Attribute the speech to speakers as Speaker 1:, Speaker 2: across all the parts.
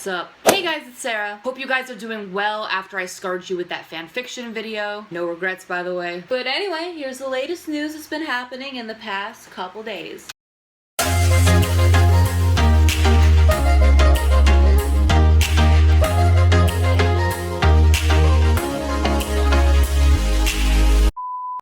Speaker 1: What's up? Hey guys, it's Sarah. Hope you guys are doing well after I scarred you with that fanfiction video. No regrets, by the way. But anyway, here's the latest news that's been happening in the past couple days.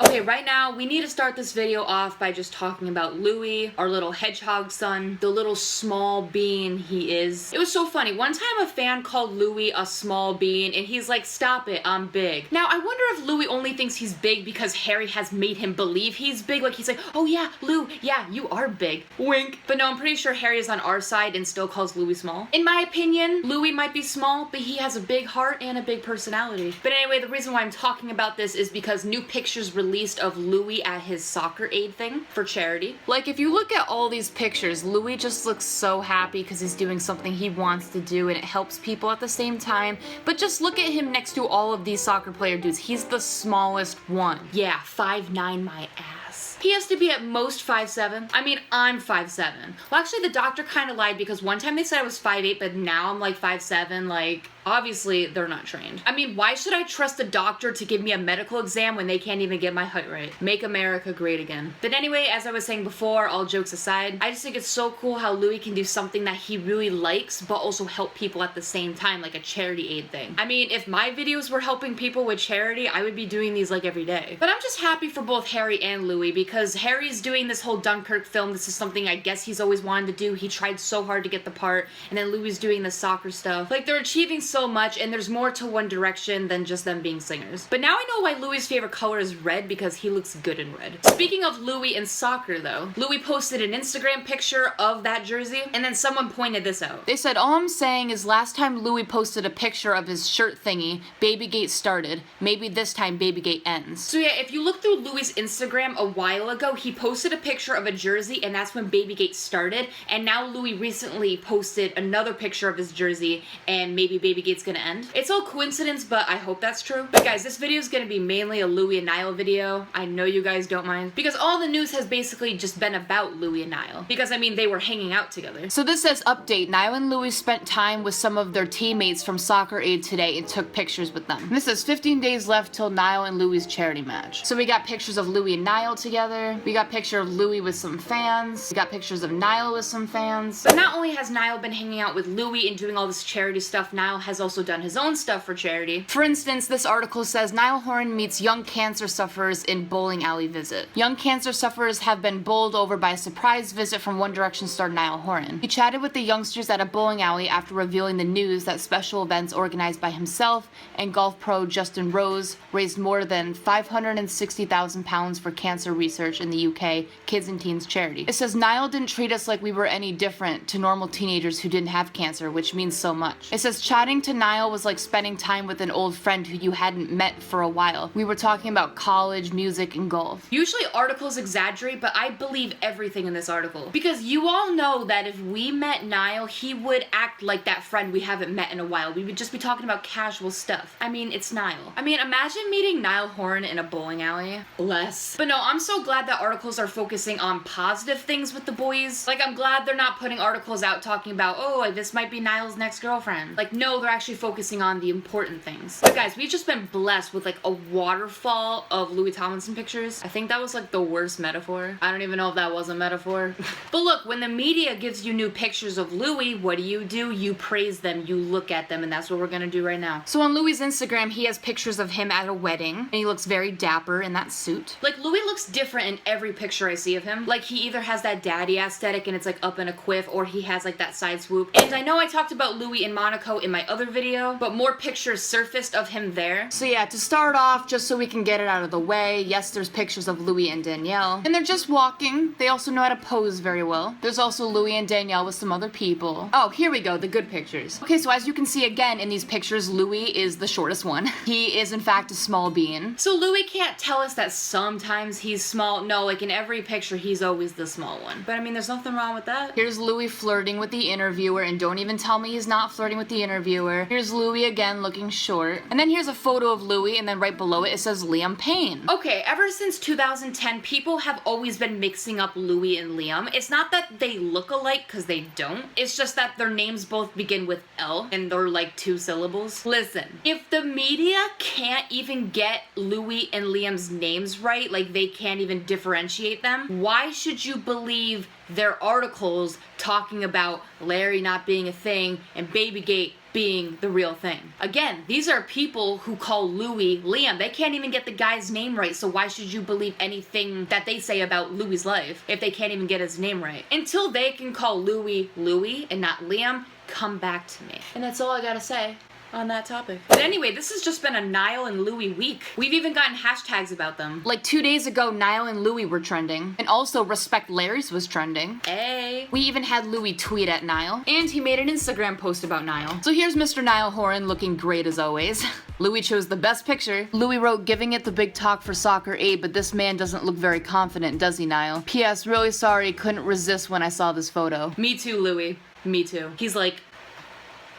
Speaker 1: Okay, right now, we need to start this video off by just talking about Louis, our little hedgehog son, the little small bean he is. It was so funny. One time a fan called Louis a small bean, and he's like, stop it, I'm big. Now, I wonder if Louis only thinks he's big because Harry has made him believe he's big. Like, he's like, oh yeah, Lou, yeah, you are big. Wink. But no, I'm pretty sure Harry is on our side and still calls Louis small. In my opinion, Louis might be small, but he has a big heart and a big personality. But anyway, the reason why I'm talking about this is because new pictures released of Louis at his soccer aid thing for charity. Like, if you look at all these pictures, Louis just looks so happy because he's doing something he wants to do and it helps people at the same time. But just look at him next to all of these soccer player dudes. He's the smallest one. Yeah, 5'9" my ass. He has to be at most 5'7". I mean, I'm 5'7". Well, actually, the doctor kind of lied because one time they said I was 5'8", but now I'm like 5'7". Like, obviously, they're not trained. I mean, why should I trust a doctor to give me a medical exam when they can't even get my height right? Make America great again. But anyway, as I was saying before, all jokes aside, I just think it's so cool how Louis can do something that he really likes, but also help people at the same time, like a charity aid thing. I mean, if my videos were helping people with charity, I would be doing these like every day. But I'm just happy for both Harry and Louis because Harry's doing this whole Dunkirk film. This is something I guess he's always wanted to do. He tried so hard to get the part, and then Louis doing the soccer stuff. Like, they're achieving so much, and there's more to One Direction than just them being singers. But now I know why Louis' favorite color is red, because he looks good in red. Speaking of Louis and soccer though, Louis posted an Instagram picture of that jersey, and then someone pointed this out. They said, all I'm saying is last time Louis posted a picture of his shirt thingy, Babygate started. Maybe this time Babygate ends. So yeah, if you look through Louis' Instagram a while ago, he posted a picture of a jersey, and that's when Babygate started, and now Louis recently posted another picture of his jersey, and maybe Babygate's gonna end. It's all coincidence, but I hope that's true. But guys, this video is gonna be mainly a Louis and Niall video. I know you guys don't mind, because all the news has basically just been about Louis and Niall, because I mean, they were hanging out together. So this says, update, Niall and Louis spent time with some of their teammates from Soccer Aid today and took pictures with them. And this says 15 days left till Niall and Louis' charity match. So we got pictures of Louis and Niall together. We got picture of Louis with some fans. We got pictures of Niall with some fans. But not only has Niall been hanging out with Louis and doing all this charity stuff, Niall has also done his own stuff for charity. For instance, this article says Niall Horan meets young cancer sufferers in bowling alley visit. Young cancer sufferers have been bowled over by a surprise visit from One Direction star Niall Horan. He chatted with the youngsters at a bowling alley after revealing the news that special events organized by himself and golf pro Justin Rose raised more than £560,000 for cancer research in the UK Kids and Teens charity. It says Niall didn't treat us like we were any different to normal teenagers who didn't have cancer, which means so much. It says chatting to Niall was like spending time with an old friend who you hadn't met for a while. We were talking about college, music, and golf. Usually articles exaggerate, but I believe everything in this article. Because you all know that if we met Niall, he would act like that friend we haven't met in a while. We would just be talking about casual stuff. I mean, it's Niall. I mean, imagine meeting Niall Horan in a bowling alley. Bless. But no, I'm so glad that articles are focusing on positive things with the boys. Like, I'm glad they're not putting articles out talking about, oh, this might be Niall's next girlfriend. Like, no, they're actually focusing on the important things. But guys, we've just been blessed with like a waterfall of Louis Tomlinson pictures. I think that was like the worst metaphor. I don't even know if that was a metaphor. But look, when the media gives you new pictures of Louis, what do? You praise them, you look at them, and that's what we're gonna do right now. So on Louis' Instagram, he has pictures of him at a wedding, and he looks very dapper in that suit. Like, Louis looks different in every picture I see of him. Like, he either has that daddy aesthetic and it's like up in a quiff, or he has like that side swoop. And I know I talked about Louis in Monaco in my other video, but more pictures surfaced of him there. So yeah, to start off, just so we can get it out of the way, yes, there's pictures of Louis and Danielle, and they're just walking. They also know how to pose very well. There's also Louis and Danielle with some other people. Oh, here we go, the good pictures. Okay, so as you can see again in these pictures, Louis is the shortest one. He is in fact a small bean. So Louis can't tell us that sometimes he's small small. No, like in every picture, he's always the small one. But I mean, there's nothing wrong with that. Here's Louis flirting with the interviewer, and don't even tell me he's not flirting with the interviewer. Here's Louis again looking short. And then here's a photo of Louis, and then right below it, it says Liam Payne. Okay, ever since 2010, people have always been mixing up Louis and Liam. It's not that they look alike, because they don't. It's just that their names both begin with L, and they're like 2 syllables. Listen, if the media can't even get Louis and Liam's names right, like they can't even differentiate them, why should you believe their articles talking about Larry not being a thing and Babygate being the real thing? Again, these are people who call Louis Liam. They can't even get the guy's name right, so why should you believe anything that they say about Louis's life if they can't even get his name right? Until they can call Louis Louis and not Liam, come back to me. And that's all I gotta say on that topic. But anyway, this has just been a Niall and Louis week. We've even gotten hashtags about them. Like 2 days ago, Niall and Louis were trending. And also, Respect Larry's was trending. Hey. We even had Louis tweet at Niall. And he made an Instagram post about Niall. So here's Mr. Niall Horan looking great as always. Louis chose the best picture. Louis wrote, "Giving it the big talk for soccer 8, but this man doesn't look very confident, does he, Niall? P.S. Really sorry, couldn't resist when I saw this photo." Me too, Louis. Me too. He's like,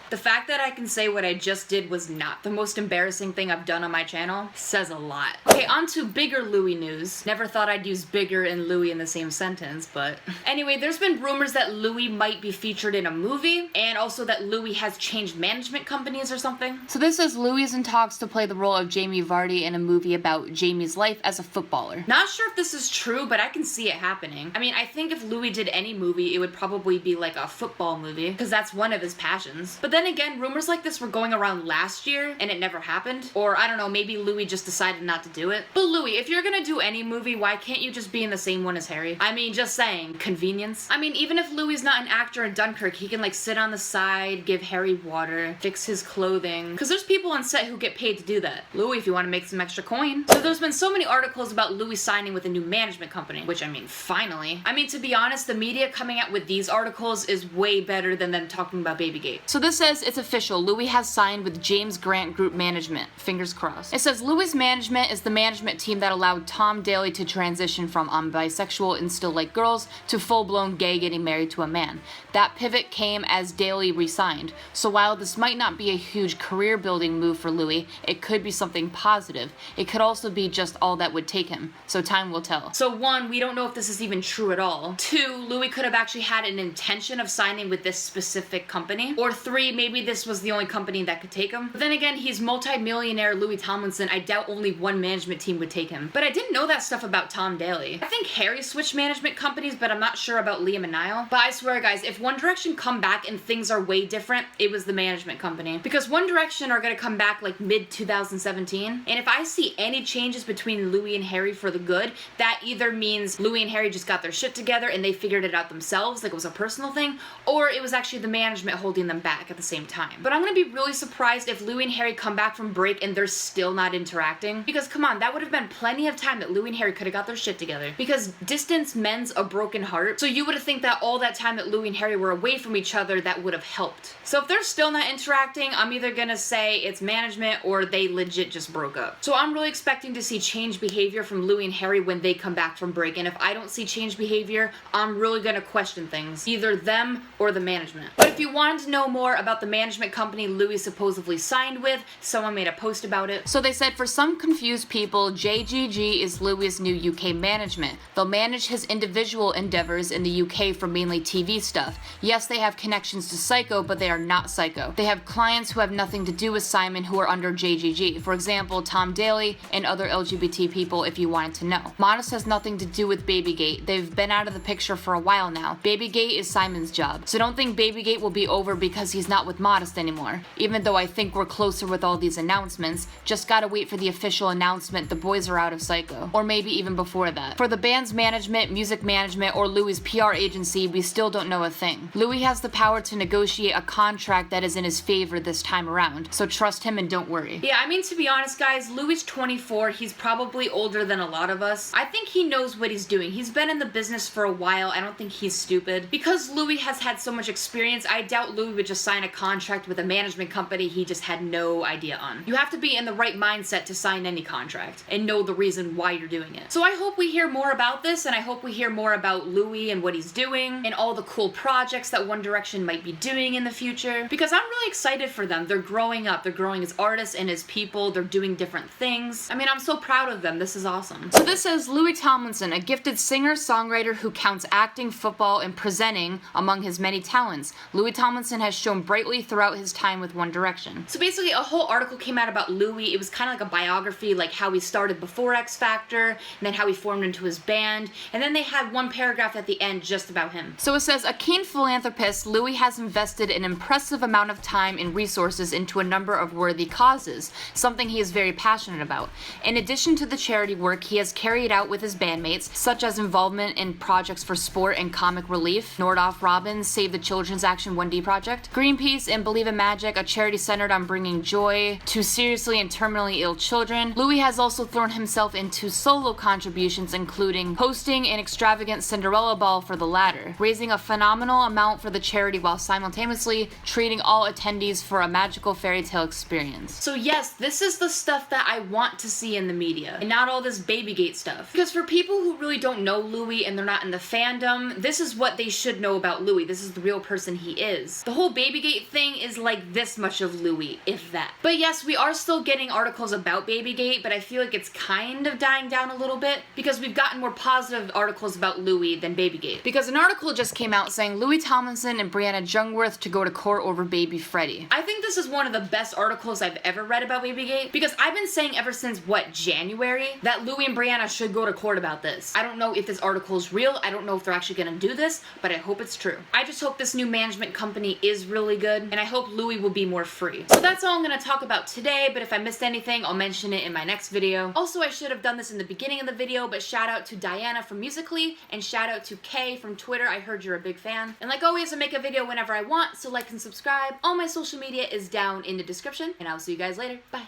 Speaker 1: the fact that I can say what I just did was not the most embarrassing thing I've done on my channel says a lot. Okay, on to bigger Louis news. Never thought I'd use bigger and Louis in the same sentence, but... Anyway, there's been rumors that Louis might be featured in a movie, and also that Louis has changed management companies or something. So this says Louis is in talks to play the role of Jamie Vardy in a movie about Jamie's life as a footballer. Not sure if this is true, but I can see it happening. I mean, I think if Louis did any movie, it would probably be like a football movie, because that's one of his passions. But then again, rumors like this were going around last year and it never happened. Or I don't know, maybe Louis just decided not to do it. But Louis, if you're gonna do any movie, why can't you just be in the same one as Harry? I mean, just saying, convenience. I mean, even if Louis is not an actor in Dunkirk, he can like sit on the side, give Harry water, fix his clothing. Because there's people on set who get paid to do that. Louis, if you want to make some extra coin. So there's been so many articles about Louis signing with a new management company, which I mean, finally. I mean, to be honest, the media coming out with these articles is way better than them talking about Babygate. So this says it's official. Louis has signed with James Grant Group Management. Fingers crossed. It says Louis Management is the management team that allowed Tom Daley to transition from I'm bisexual and still like girls to full-blown gay getting married to a man. That pivot came as Daley resigned. So while this might not be a huge career-building move for Louis, it could be something positive. It could also be just all that would take him. So time will tell. So 1, we don't know if this is even true at all. 2, Louis could have actually had an intention of signing with this specific company. Or 3, maybe this was the only company that could take him. But then again, he's multi-millionaire Louis Tomlinson. I doubt only one management team would take him. But I didn't know that stuff about Tom Daley. I think Harry switched management companies, but I'm not sure about Liam and Niall. But I swear, guys, if One Direction come back and things are way different, it was the management company. Because One Direction are gonna come back like mid-2017. And if I see any changes between Louis and Harry for the good, that either means Louis and Harry just got their shit together and they figured it out themselves, like it was a personal thing, or it was actually the management holding them back at the same time. But I'm gonna be really surprised if Louis and Harry come back from break and they're still not interacting. Because come on, that would have been plenty of time that Louis and Harry could have got their shit together. Because distance mends a broken heart. So you would have think that all that time that Louis and Harry were away from each other, that would have helped. So if they're still not interacting, I'm either gonna say it's management or they legit just broke up. So I'm really expecting to see change behavior from Louis and Harry when they come back from break. And if I don't see change behavior, I'm really gonna question things. Either them or the management. But if you wanted to know more about the management company Louis supposedly signed with, someone made a post about it. So they said, for some confused people, JGG is Louis' new UK management. They'll manage his individual endeavors in the UK for mainly TV stuff. Yes, they have connections to Psycho, but they are not Psycho. They have clients who have nothing to do with Simon who are under JGG. For example, Tom Daley and other LGBT people, if you wanted to know. Modest has nothing to do with Babygate. They've been out of the picture for a while now. Babygate is Simon's job. So don't think Babygate will be over because he's not with Modest anymore. Even though I think we're closer with all these announcements, just gotta wait for the official announcement the boys are out of Psycho. Or maybe even before that. For the band's management, music management, or Louis' PR agency, we still don't know a thing. Louis has the power to negotiate a contract that is in his favor this time around, so trust him and don't worry. Yeah, I mean, to be honest, guys, Louis 24, he's probably older than a lot of us. I think he knows what he's doing. He's been in the business for a while. I don't think he's stupid. Because Louis has had so much experience, I doubt Louis would just sign a contract with a management company he just had no idea on. You have to be in the right mindset to sign any contract and know the reason why you're doing it. So I hope we hear more about this, and I hope we hear more about Louis and what he's doing and all the cool projects that One Direction might be doing in the future, because I'm really excited for them. They're growing up. They're growing as artists and as people. They're doing different things. I mean, I'm so proud of them. This is awesome. So this says, Louis Tomlinson, a gifted singer-songwriter who counts acting, football, and presenting among his many talents. Louis Tomlinson has shown brightly throughout his time with One Direction. So basically, a whole article came out about Louis. It was kind of like a biography, like how he started before X Factor, and then how he formed into his band, and then they had one paragraph at the end just about him. So it says, a keen philanthropist, Louis has invested an impressive amount of time and resources into a number of worthy causes, something he is very passionate about. In addition to the charity work he has carried out with his bandmates, such as involvement in projects for sport and comic relief, Nordoff Robbins, Save the Children's Action 1D Project, Greenpeace, and Believe in Magic, a charity centered on bringing joy to seriously and terminally ill children, Louis has also thrown himself into solo contributions, including hosting an extravagant Cinderella ball for the latter, raising a phenomenal amount for the charity while simultaneously treating all attendees for a magical fairy tale experience. So yes, this is the stuff that I want to see in the media, and not all this Babygate stuff. Because for people who really don't know Louis and they're not in the fandom, this is what they should know about Louis. This is the real person he is. The whole Babygate thing is like this much of Louis, if that. But yes, we are still getting articles about Babygate, but I feel like it's kind of dying down a little bit because we've gotten more positive articles about Louis than Babygate. Because an article just came out saying Louis Tomlinson and Brianna Jungwirth to go to court over baby Freddie. I think this is one of the best articles I've ever read about Babygate, because I've been saying ever since, what, January, that Louis and Brianna should go to court about this. I don't know if this article is real. I don't know if they're actually gonna do this, but I hope it's true. I just hope this new management company is really good, and I hope Louis will be more free. So that's all I'm gonna talk about today, but if I missed anything, I'll mention it in my next video. Also, I should have done this in the beginning of the video, but shout out to Diana from Musical.ly, and shout out to Kay from Twitter. I heard you're a big fan. And like always, I make a video whenever I want, so like and subscribe. All my social media is down in the description, and I'll see you guys later. Bye.